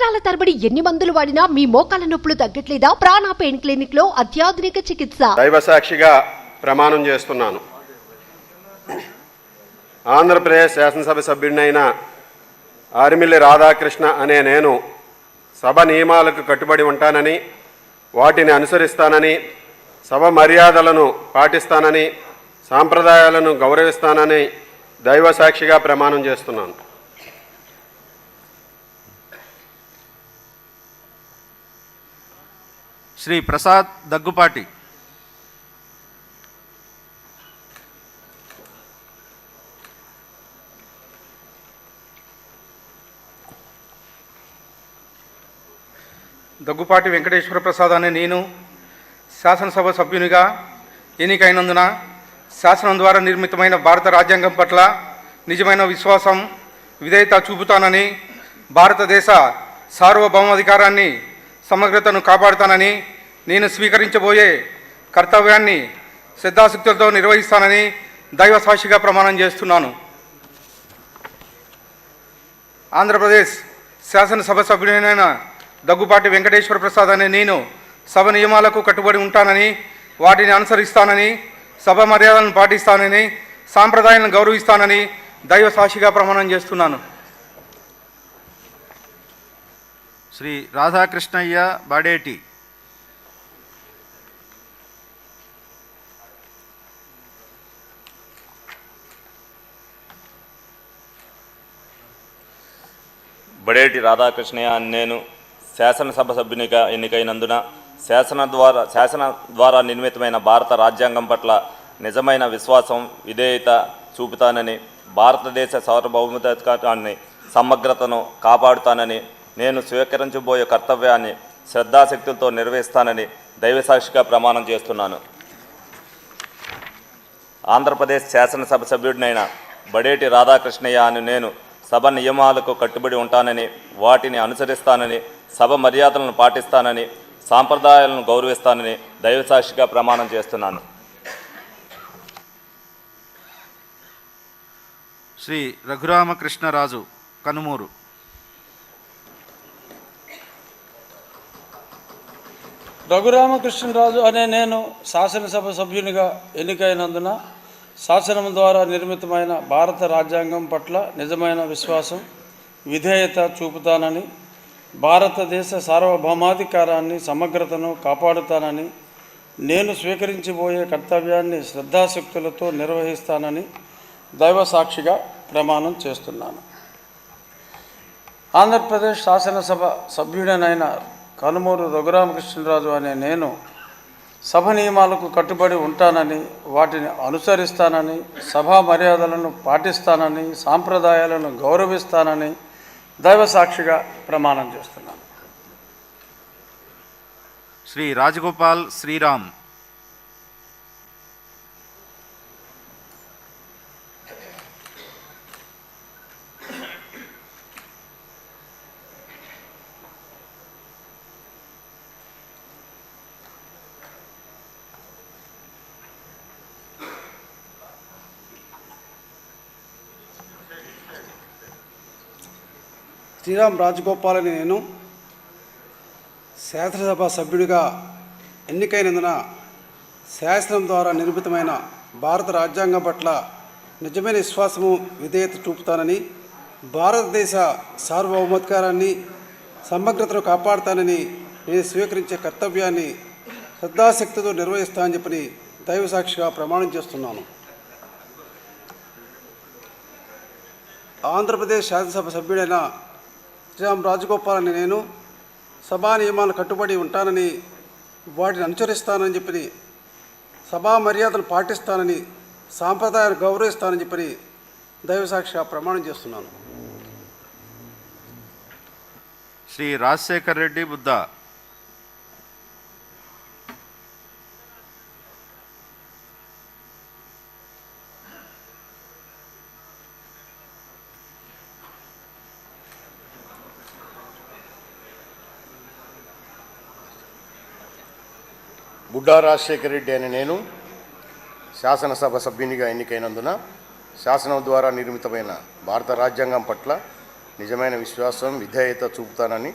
సంవత్సరాల తరబడి ఎన్ని మందులు వాడినా మీ మోకాల నొప్పులు తగ్గట్లేదా? ప్రాణ పెయిన్ క్లినిక్ లో అత్యాధునిక చికిత్స. దైవ సాక్షిగా ప్రమాణం చేస్తున్నాను. ఆంధ్రప్రదేశ్ శాసనసభ సభ్యుడినైన ఆర్మిల్లి రాధాకృష్ణ అనే నేను సభ నియమాలకు కట్టుబడి ఉంటానని, వాటిని అనుసరిస్తానని, సభ మర్యాదలను పాటిస్తానని, సాంప్రదాయాలను గౌరవిస్తానని దైవ సాక్షిగా ప్రమాణం చేస్తున్నాను. శ్రీ ప్రసాద్ దగ్గుపాటి. దగ్గుపాటి వెంకటేశ్వర ప్రసాద్ అనే నేను శాసనసభ సభ్యునిగా ఎన్నికైనందున శాసనం ద్వారా నిర్మితమైన భారత రాజ్యాంగం పట్ల నిజమైన విశ్వాసం, విధేయత చూపుతానని, భారతదేశ సార్వభౌమాధికారాన్ని, సమగ్రతను కాపాడుతానని, నేను స్వీకరించబోయే కర్తవ్యాన్ని శ్రద్ధాశక్తులతో నిర్వహిస్తానని దైవ సాక్షిగా ప్రమాణం చేస్తున్నాను. ఆంధ్రప్రదేశ్ శాసనసభ సభ్యుడైన దగ్గుపాటి వెంకటేశ్వర ప్రసాద్ అనే నేను సభ నియమాలకు కట్టుబడి ఉంటానని, వాటిని అనుసరిస్తానని, సభ మర్యాదలను పాటిస్తానని, సాంప్రదాయాలను గౌరవిస్తానని దైవ సాక్షిగా ప్రమాణం చేస్తున్నాను. శ్రీ రాధాకృష్ణయ్య బాడేటి. బడేటి రాధాకృష్ణయ్య అని నేను శాసనసభ సభ్యునిగా ఎన్నికైనందున శాసన ద్వారా నిర్మితమైన భారత రాజ్యాంగం పట్ల నిజమైన విశ్వాసం, విధేయత చూపుతానని, భారతదేశ సార్వభౌమాధికారాన్ని, సమగ్రతను కాపాడుతానని, నేను స్వీకరించబోయే కర్తవ్యాన్ని శ్రద్ధాశక్తులతో నిర్వహిస్తానని దైవసాక్షిగా ప్రమాణం చేస్తున్నాను. ఆంధ్రప్రదేశ్ శాసనసభ సభ్యుడినైన బడేటి రాధాకృష్ణయ్య అని నేను సభ నియమాలకు కట్టుబడి ఉంటానని, వాటిని అనుసరిస్తానని, సభ మర్యాదలను పాటిస్తానని, సాంప్రదాయాలను గౌరవిస్తానని దైవసాక్షిగా ప్రమాణం చేస్తున్నాను. శ్రీ రఘురామకృష్ణరాజు కనుమూరు. రఘురామకృష్ణరాజు అనే నేను శాసనసభ సభ్యునిగా ఎన్నికైనందున శాసనం ద్వారా నిర్మితమైన భారత రాజ్యాంగం పట్ల నిజమైన విశ్వాసం, విధేయత చూపుతానని, భారతదేశ సార్వభౌమాధికారాన్ని, సమగ్రతను కాపాడుతానని, నేను స్వీకరించబోయే కర్తవ్యాన్ని శ్రద్ధాశక్తులతో నిర్వహిస్తానని దైవ సాక్షిగా ప్రమాణం చేస్తున్నాను. ఆంధ్రప్రదేశ్ శాసనసభ సభ్యుడనైన కనుమూరు రఘురామకృష్ణరాజు అనే నేను సభ నియమాలకు కట్టుబడి ఉంటానని, వాటిని అనుసరిస్తానని, సభా మర్యాదలను పాటిస్తానని, సాంప్రదాయాలను గౌరవిస్తానని దైవ సాక్షిగా ప్రమాణం చేస్తున్నాను. శ్రీ రాజగోపాల్ శ్రీరామ్. శ్రీరామ్ రాజగోపాల్ అని నేను శాసనసభ సభ్యుడిగా ఎన్నికైనందున శాసనం ద్వారా నిర్మితమైన భారత రాజ్యాంగం పట్ల నిజమైన విశ్వాసము, విధేయత చూపుతానని, భారతదేశ సార్వభౌమాధికారాన్ని, సమగ్రతను కాపాడుతానని, నేను స్వీకరించే కర్తవ్యాన్ని శ్రద్ధాశక్తితో నిర్వహిస్తానని చెప్పి దైవ సాక్షిగా ప్రమాణం చేస్తున్నాను. ఆంధ్రప్రదేశ్ శాసనసభ సభ్యుడైన శ్రీరామ్ రాజగోపాల్ అని నేను సభా నియమాలను కట్టుబడి ఉంటానని, వాటిని అనుసరిస్తానని చెప్పి, సభా మర్యాదలు పాటిస్తానని, సాంప్రదాయాలు గౌరవిస్తానని చెప్పి దైవసాక్షిగా ప్రమాణం చేస్తున్నాను. శ్రీ రాజశేఖర్ రెడ్డి బుద్ధ. బుడ్డా రాజశేఖర్ రెడ్డి అని నేను శాసనసభ సభ్యునిగా ఎన్నికైనందున శాసనం ద్వారా నిర్మితమైన భారత రాజ్యాంగం పట్ల నిజమైన విశ్వాసం, విధేయత చూపుతానని,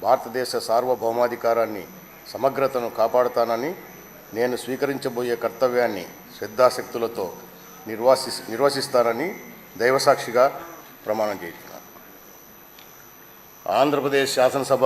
భారతదేశ సార్వభౌమాధికారాన్ని సమగ్రతను కాపాడుతానని నేను స్వీకరించబోయే కర్తవ్యాన్ని శ్రద్ధాశక్తులతో నిర్వహిస్తానని దైవసాక్షిగా ప్రమాణం చేస్తున్నాను. ఆంధ్రప్రదేశ్ శాసనసభ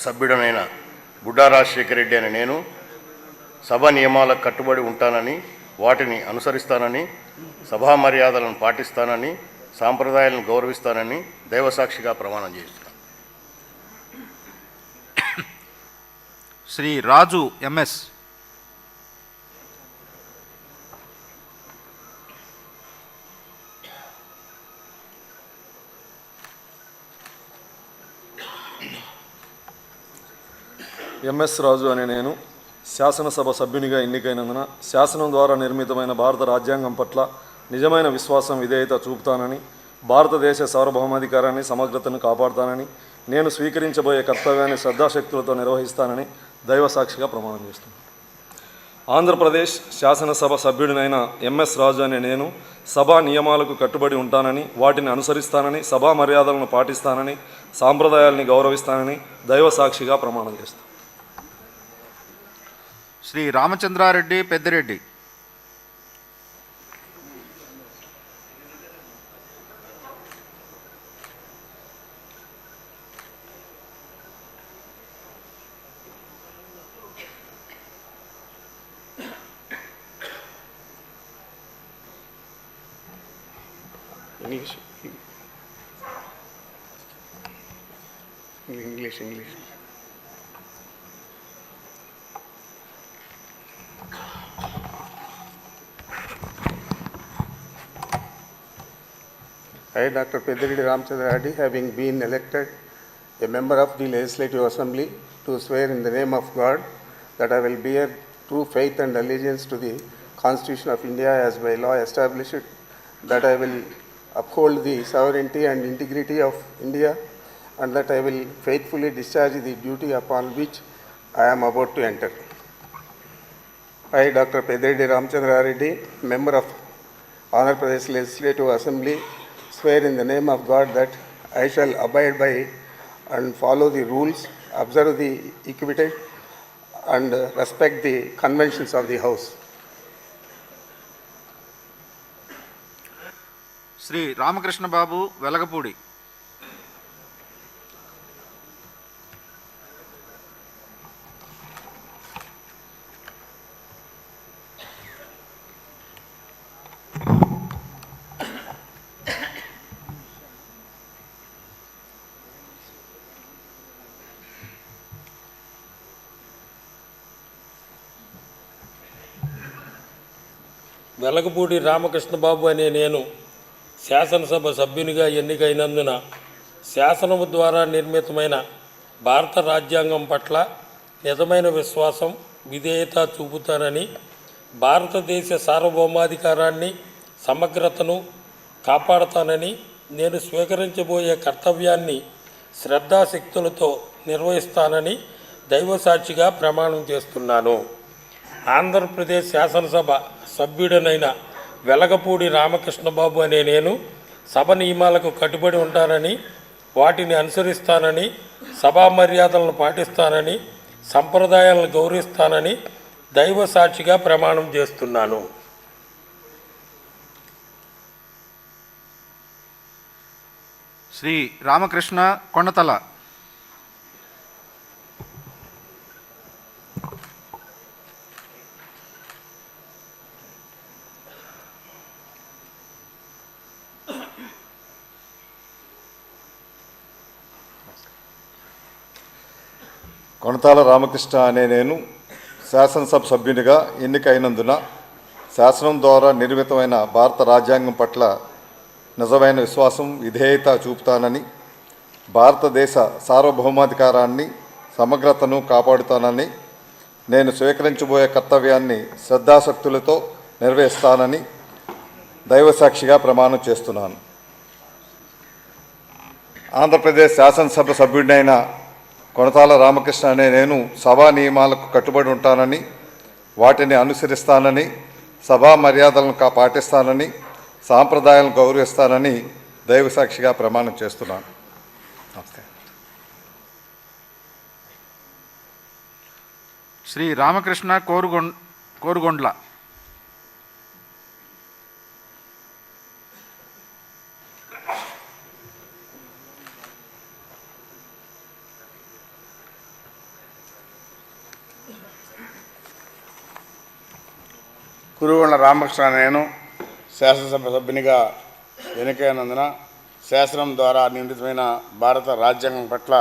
సభ్యుడనైన బుడ్డా రాజశేఖర రెడ్డి అనే నేను సభ నియమాలకు కట్టుబడి ఉంటానని, వాటిని అనుసరిస్తానని, సభా మర్యాదలను పాటిస్తానని, సాంప్రదాయాలను గౌరవిస్తానని దైవసాక్షిగా ప్రమాణం చేస్తున్నాను. శ్రీ రాజు ఎంఎస్. ఎంఎస్ రాజు అనే నేను శాసనసభ సభ్యునిగా ఎన్నికైనందున శాసనం ద్వారా నిర్మితమైన భారత రాజ్యాంగం పట్ల నిజమైన విశ్వాసం, విధేయత చూపుతానని, భారతదేశ సార్వభౌమాధికారాన్ని సమగ్రతను కాపాడుతానని, నేను స్వీకరించబోయే కర్తవ్యాన్ని శ్రద్ధాశక్తులతో నిర్వహిస్తానని దైవసాక్షిగా ప్రమాణం చేస్తున్నాను. ఆంధ్రప్రదేశ్ శాసనసభ సభ్యుడినైన ఎంఎస్ రాజు అనే నేను సభా నియమాలకు కట్టుబడి ఉంటానని, వాటిని అనుసరిస్తానని, సభా మర్యాదలను పాటిస్తానని, సాంప్రదాయాల్ని గౌరవిస్తానని దైవసాక్షిగా ప్రమాణం చేస్తాను. Shri Ramachandra Reddy Peddireddy. English. I, Dr. Peddireddy Ramchandra Reddy, having been elected a member of the Legislative Assembly, to swear in the name of God that I will bear true faith and allegiance to the Constitution of India as by law established, that I will uphold the sovereignty and integrity of India, and that I will faithfully discharge the duty upon which I am about to enter. I, Dr. Peddireddy Ramchandra Reddy, member of Andhra Pradesh Legislative Assembly, swear in the name of God that I shall abide by and follow the rules, observe the equity, and respect the conventions of the House. Shri Ramakrishna Babu Velagapudi. Velagapudi Ramakrishna Babu అనే నేను శాసనసభ సభ్యునిగా ఎన్నికైనందున శాసనము ద్వారా నిర్మితమైన భారత రాజ్యాంగం పట్ల నిజమైన విశ్వాసం, విధేయత చూపుతానని, భారతదేశ సార్వభౌమాధికారాన్ని సమగ్రతను కాపాడుతానని, నేను స్వీకరించబోయే కర్తవ్యాన్ని శ్రద్ధాశక్తులతో నిర్వహిస్తానని దైవసాక్షిగా ప్రమాణం చేస్తున్నాను. ఆంధ్రప్రదేశ్ శాసనసభ సభ్యుడనైన వెలగపూడి రామకృష్ణబాబు అనే నేను సభ నియమాలకు కట్టుబడి ఉంటానని, వాటిని అనుసరిస్తానని, సభా మర్యాదలను పాటిస్తానని, సంప్రదాయాలను గౌరవిస్తానని దైవ సాక్షిగా ప్రమాణం చేస్తున్నాను. శ్రీ రామకృష్ణ కొండతల. కొనతాల రామకృష్ణ అనే నేను శాసనసభ సభ్యునిగా ఎన్నికైనందున శాసనం ద్వారా నిర్మితమైన భారత రాజ్యాంగం పట్ల నిజమైన విశ్వాసం, విధేయత చూపుతానని, భారతదేశ సార్వభౌమాధికారాన్ని సమగ్రతను కాపాడుతానని, నేను స్వీకరించబోయే కర్తవ్యాన్ని శ్రద్ధాశక్తులతో నెరవేరుస్తానని దైవసాక్షిగా ప్రమాణం చేస్తున్నాను. ఆంధ్రప్రదేశ్ శాసనసభ సభ్యుడినైన కొనతాల రామకృష్ణ అనే నేను సభా నియమాలకు కట్టుబడి ఉంటానని, వాటిని అనుసరిస్తానని, సభా మర్యాదలను పాటిస్తానని, సాంప్రదాయాలను గౌరవిస్తానని దైవసాక్షిగా ప్రమాణం చేస్తున్నాను. నమస్తే. శ్రీ రామకృష్ణ కోరుగొండ్ల. కురుగొండ్ల రామకృష్ణ నేను శాసనసభ సభ్యునిగా ఎన్నికైనందున శాసనం ద్వారా నిర్మితమైన భారత రాజ్యాంగం పట్ల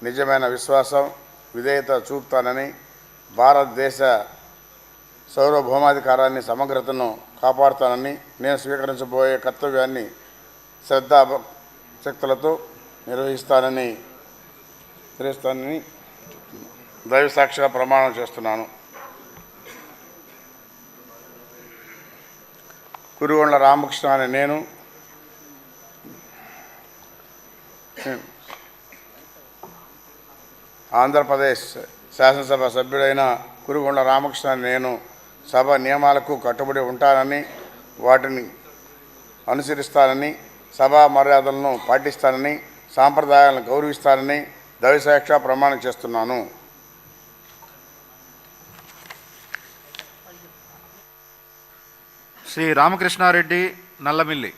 నిజమైన విశ్వాసం విధేయత చూపుతానని, భారతదేశ సార్వభౌమాధికారాన్ని సమగ్రతను కాపాడుతానని, నేను స్వీకరించబోయే కర్తవ్యాన్ని శ్రద్ధాశక్తులతో నిర్వహిస్తానని దైవ సాక్షిగా ప్రమాణం చేస్తున్నాను. కురుగొండ్ల రామకృష్ణ అనే నేను ఆంధ్రప్రదేశ్ శాసనసభ సభ్యుడైన కురుగొండ్ల రామకృష్ణ అనే నేను సభ నియమాలకు కట్టుబడి ఉంటానని, వాటిని అనుసరిస్తానని, సభా మర్యాదలను పాటిస్తానని, సాంప్రదాయాలను గౌరవిస్తానని దైవసాక్షిగా ప్రమాణం చేస్తున్నాను. శ్రీ రామకృష్ణారెడ్డి నల్లమిల్లి.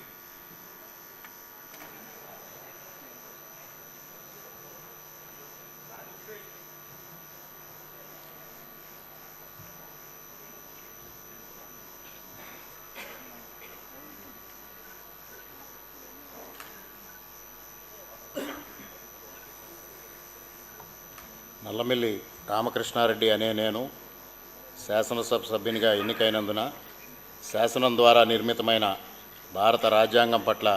నల్లమిల్లి రామకృష్ణారెడ్డి అనే నేను శాసనసభ సభ్యునిగా ఎన్నికైనందున శాసనం ద్వారా నిర్మితమైన భారత రాజ్యాంగం పట్ల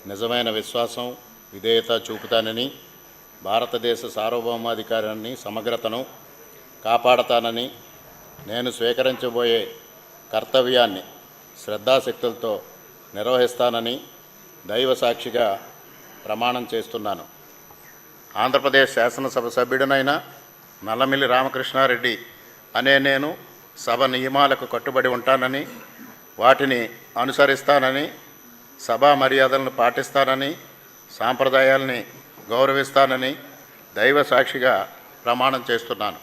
నిజమైన విశ్వాసం విధేయత చూపుతానని, భారతదేశ సార్వభౌమాధికారాన్ని సమగ్రతను కాపాడతానని, నేను స్వీకరించబోయే కర్తవ్యాన్ని శ్రద్ధాశక్తులతో నిర్వహిస్తానని దైవ సాక్షిగా ప్రమాణం చేస్తున్నాను. ఆంధ్రప్రదేశ్ శాసనసభ సభ్యుడినైన నల్లమిల్లి రామకృష్ణారెడ్డి అనే నేను సభ నియమాలకు కట్టుబడి ఉంటానని, వాటిని అనుసరిస్తానని, సభా మర్యాదలను పాటిస్తానని, సాంప్రదాయాల్ని గౌరవిస్తానని దైవ సాక్షిగా ప్రమాణం చేస్తున్నాను.